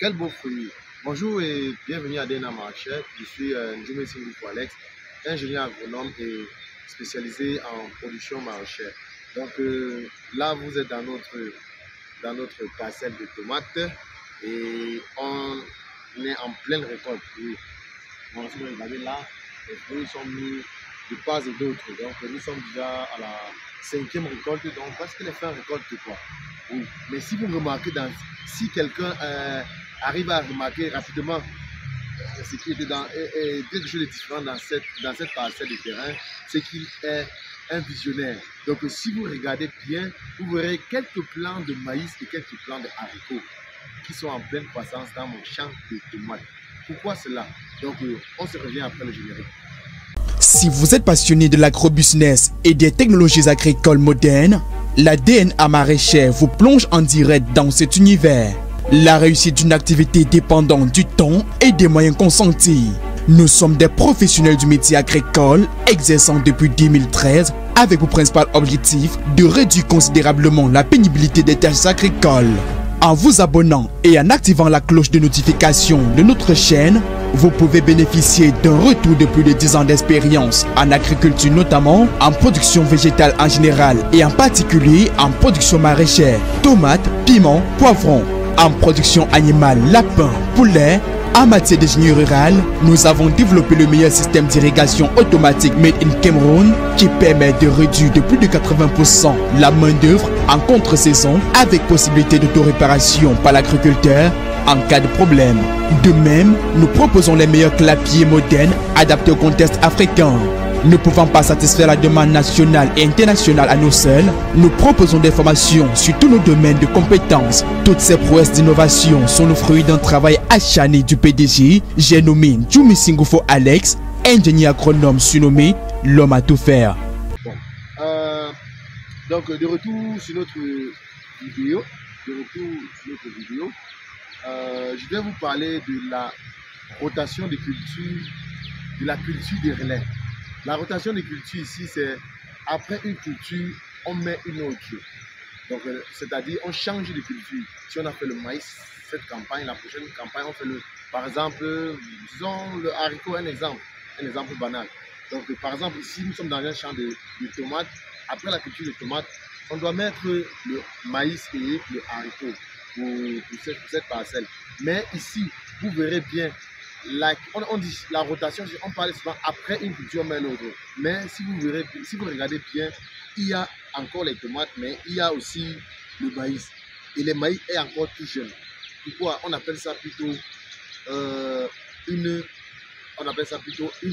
Quel beau fruit! Bonjour et bienvenue à DNA Marché. Je suis Njoume Singou Alex, ingénieur agronome et spécialisé en production maraîchère. Donc là, vous êtes dans notre parcelle de tomates et on est en pleine récolte. Oui. Donc, si vous regardez là, les fruits sont mis de part et d'autre. Donc nous sommes déjà à la cinquième récolte. Donc parce que les fins récoltent quoi? Oui. Mais si vous remarquez, si quelqu'un arrive à remarquer rapidement ce qui était quelque chose de différent dans cette parcelle de terrain, c'est qu'il est un visionnaire. Donc si vous regardez bien, vous verrez quelques plants de maïs et quelques plants de haricots qui sont en pleine croissance dans mon champ de tomates. Pourquoi cela? Donc on se revient après le générique. Si vous êtes passionné de l'agrobusiness et des technologies agricoles modernes, la DNA maraîchère vous plonge en direct dans cet univers. La réussite d'une activité dépendant du temps et des moyens consentis. Nous sommes des professionnels du métier agricole, exerçant depuis 2013 avec pour principal objectif de réduire considérablement la pénibilité des tâches agricoles. En vous abonnant et en activant la cloche de notification de notre chaîne, vous pouvez bénéficier d'un retour de plus de 10 ans d'expérience en agriculture, notamment en production végétale en général et en particulier en production maraîchère, tomates, piments, poivrons, en production animale, lapins, poulets. En matière d'ingénierie rurale, nous avons développé le meilleur système d'irrigation automatique Made in Cameroun qui permet de réduire de plus de 80% la main-d'œuvre en contre-saison avec possibilité d'autoréparation par l'agriculteur en cas de problème. De même, nous proposons les meilleurs clapiers modernes adaptés au contexte africain. Ne pouvant pas satisfaire la demande nationale et internationale à nous seuls, nous proposons des formations sur tous nos domaines de compétences. Toutes ces prouesses d'innovation sont le fruit d'un travail acharné du PDG, j'ai nommé Njoume Singou Alex, ingénieur agronome surnommé l'homme à tout faire. Bon. Donc de retour sur notre vidéo, je vais vous parler de la rotation des cultures, de la culture des relais. La rotation des cultures ici, c'est après une culture, on met une autre. Donc, c'est-à-dire, on change de culture. Si on a fait le maïs, cette campagne, la prochaine campagne, on fait par exemple, disons le haricot, un exemple banal. Donc, par exemple, ici, nous sommes dans un champ de tomates. Après la culture de tomates, on doit mettre le maïs et le haricot pour cette parcelle. Mais ici, vous verrez bien, on dit la rotation, on parle souvent après une culture, mais l'autre. Mais si vous regardez bien, il y a encore les tomates, mais il y a aussi le maïs. Et le maïs est encore tout jeune. Pourquoi? On appelle ça plutôt une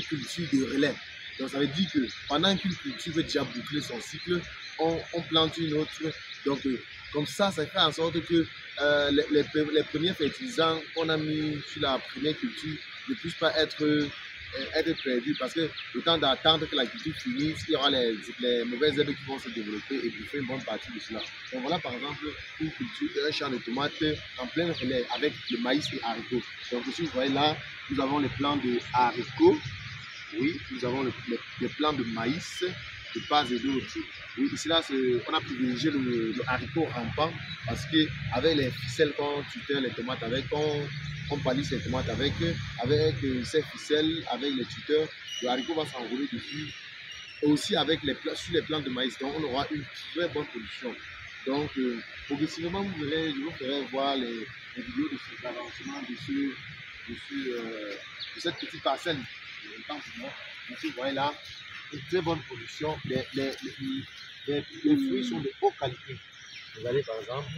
culture de relais. Donc ça veut dire que pendant qu'une culture veut déjà boucler son cycle, on plante une autre. Donc comme ça fait en sorte que les premiers fertilisants qu'on a mis sur la première culture ne puissent pas être perdus, parce que le temps d'attendre que la culture finisse, il y aura les mauvaises herbes qui vont se développer et bouffer une bonne partie de cela. Donc voilà par exemple une culture, un champ de tomates en plein relais avec le maïs et haricots. Donc ici vous voyez là, nous avons les plants de haricots. Oui, nous avons les plants de maïs de part et d'autre. Oui, ici là, on a privilégié le haricot rampant parce qu'avec les ficelles qu'on tuteur les tomates avec, on palisse les tomates avec ces ficelles, avec les tuteurs, le haricot va s'enrouler dessus. Et aussi sur les plants de maïs, donc on aura une très bonne production. Donc, progressivement, je vous ferai voir les vidéos de l'avancement de cette petite parcelle. Vous voyez là, une très bonne production. Les fruits sont de haute qualité. Regardez par exemple,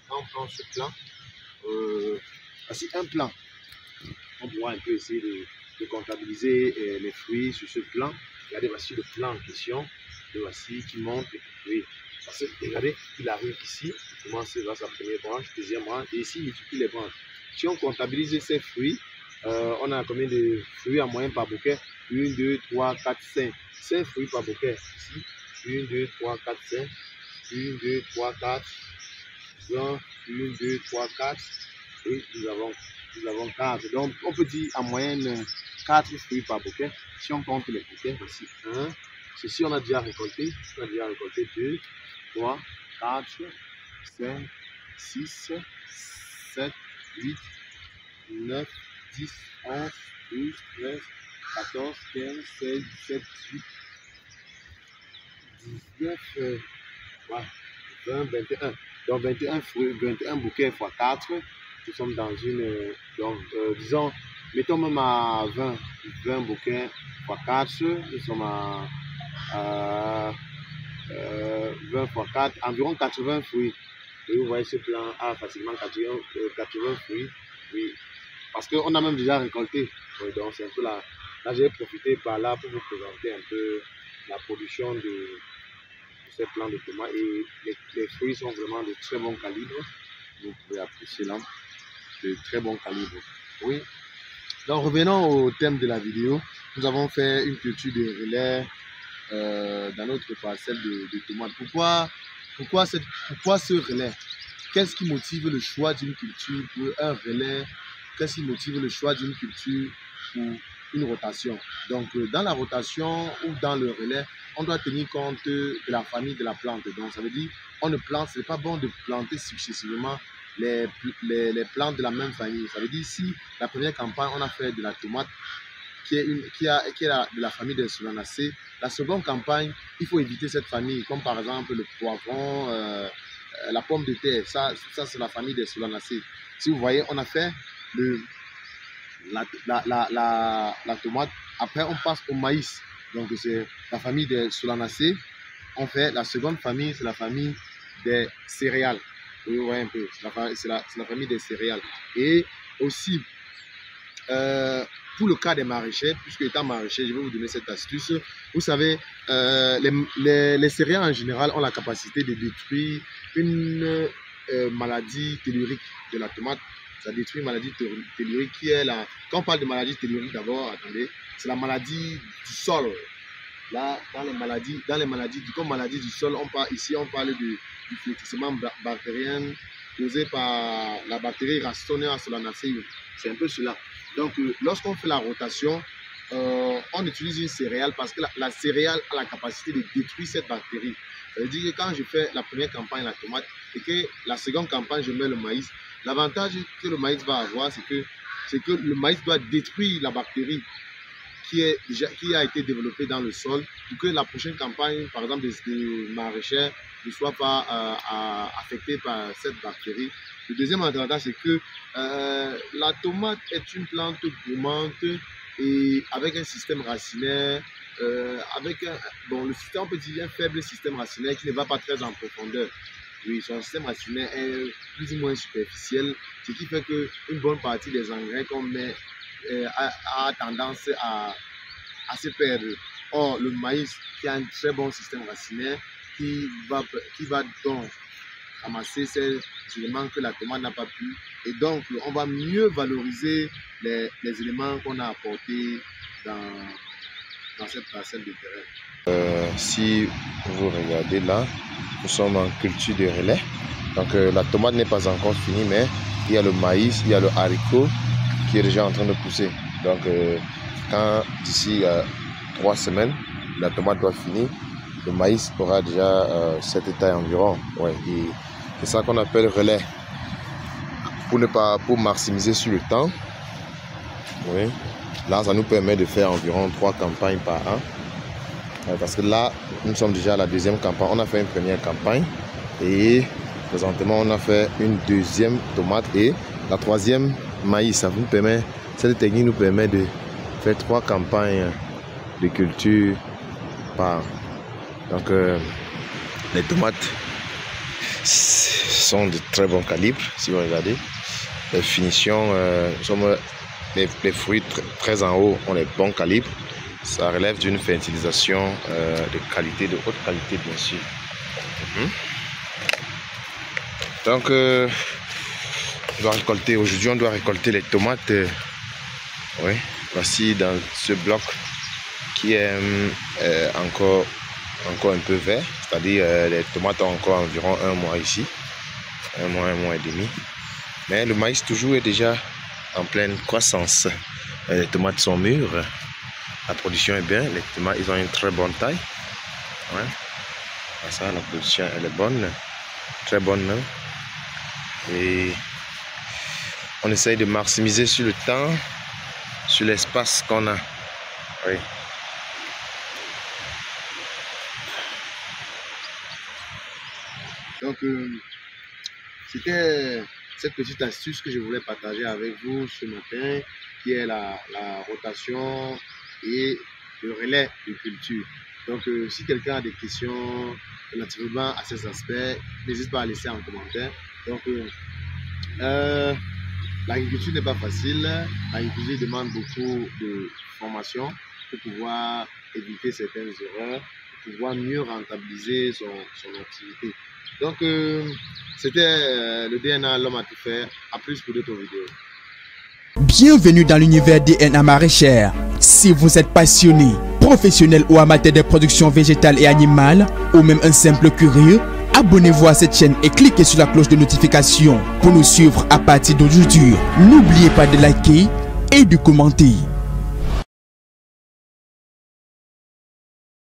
quand on prend ce plan, voici un plan. On pourra un peu essayer de comptabiliser les fruits sur ce plan. Regardez, voici le plan en question. Et voici qui monte. Oui. Parce que regardez, il arrive ici, il commence dans sa première branche, deuxième branche, et ici il multiplie les branches. Si on comptabilise ces fruits, on a combien de fruits en moyenne par bouquet? 1, 2, 3, 4, 5. 5 fruits par bouquet. Ici, 1, 2, 3, 4, 5. 1, 2, 3, 4. 1, 2, 3, 4. Oui, nous avons 4. Donc, on peut dire en moyenne 4 fruits par bouquet. Si on compte les bouquets, voici 1. Ceci, on a déjà récolté. On a déjà récolté 2, 3, 4, 5, 6, 7, 8, 9, 10, 11, 12, 13, 14, 15, 16, 17, 18, 19, ouais, 20, 21. Donc 21 fruits, 21 bouquets x 4. Nous sommes dans une, donc disons, mettons même à 20 bouquets x 4. Nous sommes à 20 x 4, environ 80 fruits. Et vous voyez ce plan a facilement 80 fruits. Oui, parce qu'on a même déjà récolté. Oui, donc c'est un peu là. Là, j'ai profité par là pour vous présenter un peu la production de ces plants de tomates. Et les fruits sont vraiment de très bon calibre. Vous pouvez apprécier là, de très bon calibre. Oui. Donc revenons au thème de la vidéo. Nous avons fait une culture de relais dans notre parcelle de tomates. Pourquoi ce relais? Qu'est-ce qui motive le choix d'une culture pour un relais? Qu'est-ce qui motive le choix d'une culture pour une rotation? Donc, dans la rotation ou dans le relais, on doit tenir compte de la famille de la plante. Donc, ça veut dire, on ne plante, ce n'est pas bon de planter successivement les plantes de la même famille. Ça veut dire, si la première campagne, on a fait de la tomate, qui est de la famille des solanacées, la seconde campagne, il faut éviter cette famille, comme par exemple le poivron, la pomme de terre, ça c'est la famille des solanacées. Si vous voyez, on a fait la tomate, après on passe au maïs, donc c'est la famille des solanacées. On fait la seconde famille, c'est la famille des céréales. Vous voyez un peu, c'est la famille des céréales. Et aussi, pour le cas des maraîchers, puisque étant maraîcher, je vais vous donner cette astuce. Vous savez, les céréales en général ont la capacité de détruire une maladie tellurique de la tomate. Ça détruit une maladie tellurique qui est la... Quand on parle de maladie tellurique, d'abord, attendez, c'est la maladie du sol. Là, dans les maladies comme maladie du sol, ici on parle du flétissement bactérien causé par la bactérie Rhamnosus solanaceae. C'est un peu cela. Donc, lorsqu'on fait la rotation, on utilise une céréale parce que la céréale a la capacité de détruire cette bactérie. Ça veut dire que quand je fais la première campagne, la tomate, et que la seconde campagne, je mets le maïs, l'avantage que le maïs va avoir, c'est que le maïs doit détruire la bactérie qui a été développée dans le sol pour que la prochaine campagne, par exemple des maraîchers, ne soit pas affectée par cette bactérie. Le deuxième avantage, c'est que la tomate est une plante gourmande et avec un système racinaire, le système, on peut dire un faible système racinaire qui ne va pas très en profondeur. Oui, son système racinaire est plus ou moins superficiel, ce qui fait qu'une bonne partie des engrais qu'on met a tendance à se perdre. Or, le maïs qui a un très bon système racinaire qui va donc ramasser ces éléments que la tomate n'a pas pu. Et donc, on va mieux valoriser les éléments qu'on a apportés dans cette parcelle de terrain. Si vous regardez là, nous sommes en culture de relais. Donc, la tomate n'est pas encore finie, mais il y a le maïs, il y a le haricot qui est déjà en train de pousser. Donc, quand d'ici 3 semaines, la tomate doit finir, le maïs aura déjà cette taille environ. Ouais, et c'est ça qu'on appelle relais. Pour maximiser sur le temps, oui, là, ça nous permet de faire environ 3 campagnes par an. Parce que là, nous sommes déjà à la deuxième campagne. On a fait une première campagne et présentement, on a fait une deuxième tomate et la troisième maïs. Ça nous permet, cette technique nous permet de faire 3 campagnes de culture par an. Donc, les tomates sont de très bon calibre, si vous regardez. Les finitions, les fruits très en haut ont les bons calibres. Ça relève d'une fertilisation de qualité, de haute qualité, bien sûr. Donc, aujourd'hui, on doit récolter les tomates. Oui, voici dans ce bloc qui est encore un peu vert, c'est-à-dire les tomates ont encore environ 1 mois ici, 1 mois et demi. Mais le maïs toujours est déjà en pleine croissance. Les tomates sont mûres, la production est bien, les tomates ils ont une très bonne taille. Ouais. Ça, la production elle est bonne, très bonne même. Et on essaye de maximiser sur le temps, sur l'espace qu'on a. Oui. Donc, c'était cette petite astuce que je voulais partager avec vous ce matin, qui est la rotation et le relais de culture. Donc, si quelqu'un a des questions relativement à ces aspects, n'hésite pas à laisser en commentaire. Donc, l'agriculture n'est pas facile. L'agriculture demande beaucoup de formation pour pouvoir éviter certaines erreurs, pour pouvoir mieux rentabiliser son activité. Donc, c'était le DNA, l'homme à tout faire. À plus pour d'autres vidéos. Bienvenue dans l'univers DNA maraîchère. Si vous êtes passionné, professionnel ou amateur de production végétale et animale, ou même un simple curieux, abonnez-vous à cette chaîne et cliquez sur la cloche de notification pour nous suivre à partir d'aujourd'hui. N'oubliez pas de liker et de commenter.